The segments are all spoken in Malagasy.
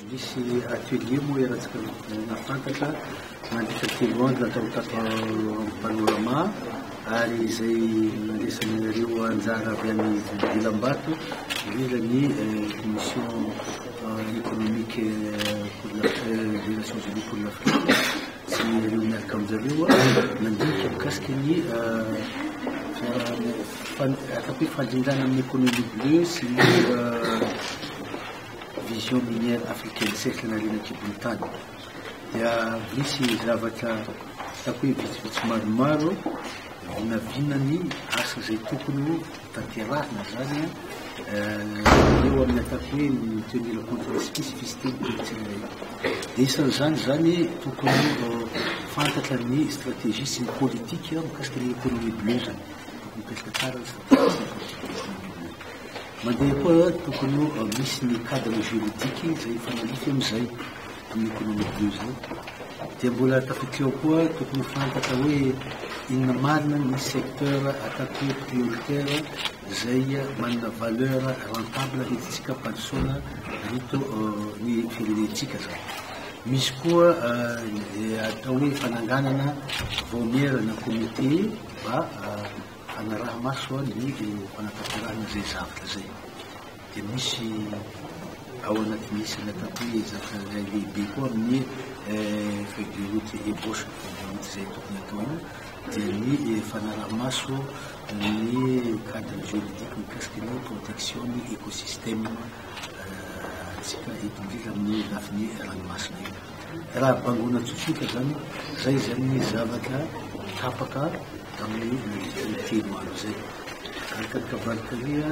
Misy atelier moa eratsika nafantatra mandritra 3 andro natao tato panorama ary izay nandesanareo anjara avy amin'ny Vilambato ilany commission économique pour les Nations Unies pour l'Afrique sy ireo miaraka aminjareo nandinika mikasika ny atako hoe fandrindrana amin'ny économie bleue sy ny vision minière africaine cercle nalina kibony tany dia misy zavatra atako hoe vitsivitsy maromaro vinavinany asa zay tokony tanterahina zany eo amin'ny atako hoe tenir compte la spécificité culturelle dia isan'izany zany tokony fantatra ny stratégie sy ny politique mikasika ny économie bleue zany tokony mipetraka tsara ny stratégie mandeha koa tokony misy ny cadre juridique zay fanalify amin'izay amin'ny économie bleue zay dia mbola tafiditra eo koa tokony fantatra hoe inona marina ny secteur atako hoe prioritaire zay manana valeur rentable hititsika mpandrosoana rito ny firenentsika zany misy koa atao hoe fananganana vomière na comité mba fanaraha maso ny fanatanterahana zay zavatra zay dia misy ao anatin'isy atako hoe zavatra zay lehibe koa amin'ny feuille de route ébauche zay tokony atao io dia ny fanaraha maso ny cadre juridique mikasika ny protection ny écosystème tsika itondrika amin'ny lafiny ranomasina io raha bangona tsotsoka zany zay zany zavatra tapaka amin'ny telo andro zay karakavalicaria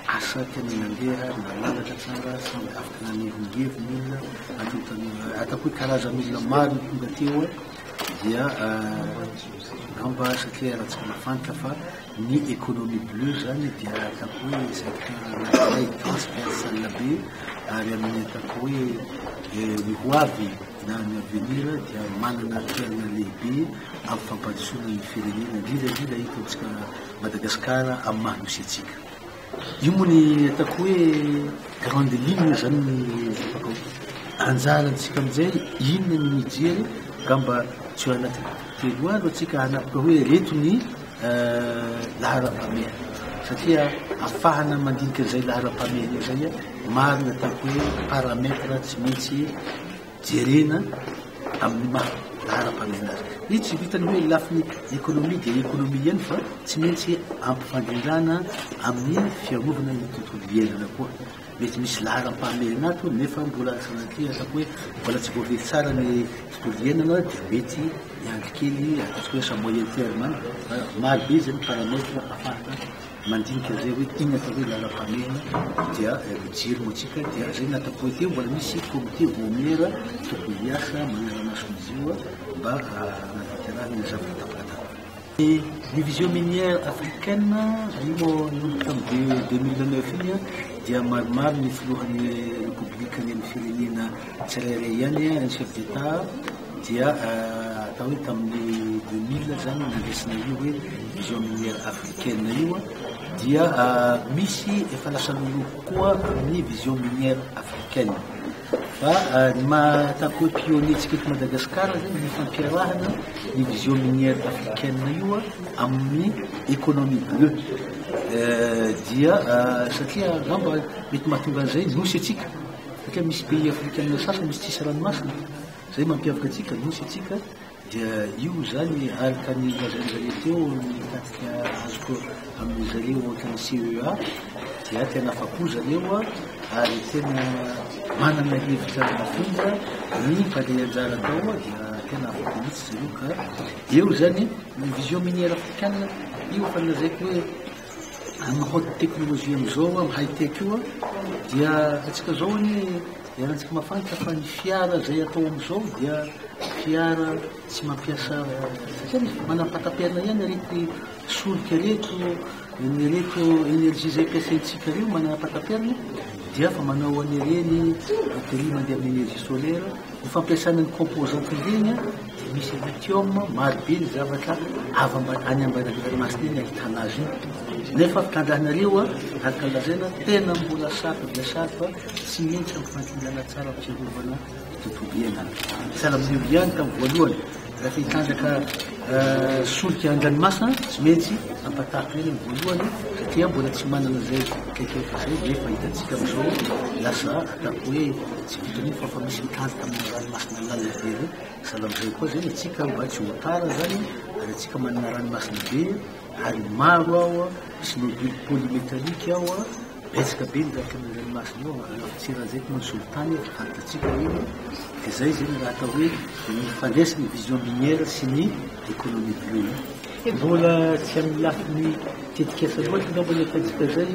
asa tena nandeha nalalaka tsara samby afaka nanevongevon'olona atako hoe karazan'olona maro ny tonga teo dia gamba satria rahatsika mafantatra fa ny économie bleue zany dia atako hoe secteur anakiray transversale be ary amin'ny atako hoe ny hoavy na ny avenir dia manana toerana lehibe amin'ny fampandrosoana ny firenena indrindrandrindra hitantsika Madagasikara amin'ny mahanosy atsika io moa ny atako hoe grande ligne zany ny anjarantsika amin'izay inona ny mijery gamba tsy ho anaty 3 andro atsika hanapaka hoe reto ny laharam-pameha satria afahana mandinika zay laharam-pameha io zay marina atako hoe paramètre tsy maintsy jerena amin'ny maha laharam-pameha azy io tsy vitany hoe lafiny économie dia économie ihany fa tsy maintsy ampifandrindrana amin'ny fiarovana ny tontolo iainana koa mety misy laharam-pameha anato nefa mbola sanatria atako hoe mbola tsy voavety tsara ny tontolo iainana dia mety miandrikely ataoko hoe sa moyen terme maro be zany paramètre afahana mandinika zay hoe ina atao hoe laharam-pameha dia mijiry moatsika dia zay natako hoe teo mbola misy comité vomière tokony hiasa manaramasoizy io mba natanterahana zavatra tapatapa ny vision minière africaine io moa nomboka amin'ny 2009 iny dia maromaro ny filohan'ny république ny amin'ny firenena tsirairay ihany ny chef d'état dia atao hoe tamin'ny 2000 zany nandesina io hoe vision minière africaine io dia misy efa lasa loloko koa amin'ny vision minière africaine fa ny mahatako hoe pionnier-tsika eto Madagasikara zany ny fampiarahana ny vision minière africaine io amin'ny économie bleue dia satria gamba mety mahatonga an'izay nosy atsika satria misy pays africaine sasany misy tsisy ranomasina zay mampiavaka atsika nosy atsika dia io zany araka ny lazan'zareo teo mitatika azoko amin'ny zareo ohatrany CEA dia tena afapo zareo ary tena manana hevitra mafindra ny mpandeha anjara tao dia tena afaka mihitsy zareo ka eo zany ny vision minière africaine io fa lazaiko hoe amin'ny haute technologie amin'izao amin'ny high tech io dia atsika zao ny iarahantsika mafantatra fa ny fiara zay atao amin'izao dia fiara tsy mampiasa satria manam-pataperina ihany arety solika reto ny reto énergie zay ampiasaintsika reo manam-pataperina dia fa manao an'ireny batterie mandeha amin'ny énergie solaire ny fampiasana ny composante ireny dia misy lithium maro be ny zavatra any ambany ranomasina eny ahitana azy io nefa fitandrahanareo araka lazaina tena mbola saky dia saky fa tsy mety amin'ny fantingana tsara fiarovana tontolo iainana. Tsara amin'io ihany tamin'ny voalohany rehefa hitanjaka solika an-dranomasina tsy maintsy ampatahaka eny amin'ny voalohany satria mbola tsy manana zay kaikaiky zay nefa hitantsika amin'izao lasa atako hoe tsy vitan'io fa misy mitanjaka amin'ny ranomasina lalina be reny sahala amin'izay koa zany atsika mba tsy ho tara zany ary atsika manana ranomasina be ary maro ao sy lobily polymétallique ao betsaka be niraka ny ranomasina ao anafitsiran'izay ko mansolotany fantatsika eny dia zay zany raha atao hoe mifandraisany vision minière sy ny économie bleue mbola tsy amin'ny lafiny tetikasa loatra ngamba ny atantsika zay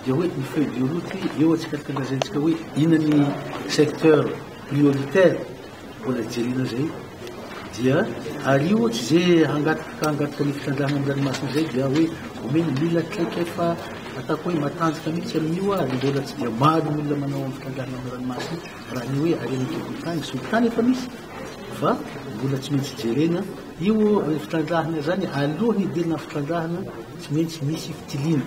dia hoe ny feuille de route eo atsika tangazaintsika hoe inany secteur prioritaire mbola jerena zay dia ary io tsy zay hangataka ny fitandrahana amin'ny ranomasina zay dia hoe omeny mila kaiky fa atako hoe matanjaka mihitsy amin'io ary mbola tsy dia maro olona manao amin'ny fitandrahana amin'ny ranomasina raha ny hoe arenakivotany solotany efa misy fa mbola tsy maintsy jerena io fitandrahana zany alohan'ny hidirina fitandrahana tsy maintsy misy fitiliana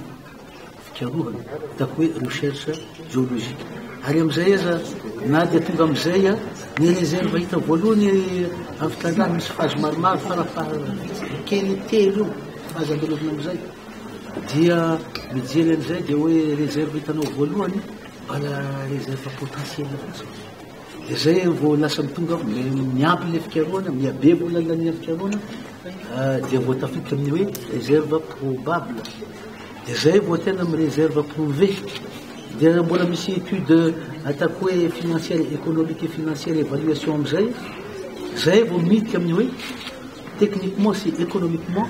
fikarohana atako hoe recherche géologique ary amin'izay aza na dia tonga amin'izay ny réserve hita voalohany amin'ny fitandrahana misy fazy maromaro farafahakely telo io fazy andalovina amin'izay dia mijery an'izay dia hoe réserve hitanao voalohany mbala réserve potentielle fotsiny dia zay vao lasa mitonga miampy le fikarohana miabe vola lany fikarohana dia vao tafiditra amin'ny hoe réserve probable dia zay vao tena amin'ny réserve prouvé dia mbola misy étude atako hoe financière économique et financière évaluation amin'izay zay vao midika amin'ny hoe techniquement sy économiquement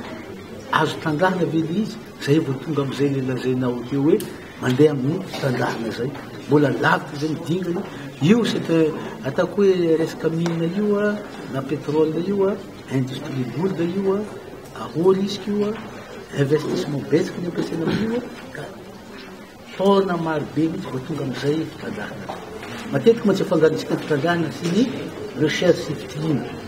azo tandrahana vely izy zay vao tonga amin'izay le lazainao teo hoe mandeha amin'ny tandrahana zay mbola lavitra zay midingana io c'est atako hoe resaka mine io na pétrole io industrie lourde io à haut risque io investissement betsaka ny ampiasaina amin'io ka taona maro be mihitsy vao tonga amin'izay fitandrahana matetika mantsy afangarontsika fitandrahana sy ny recherche sy fitiliana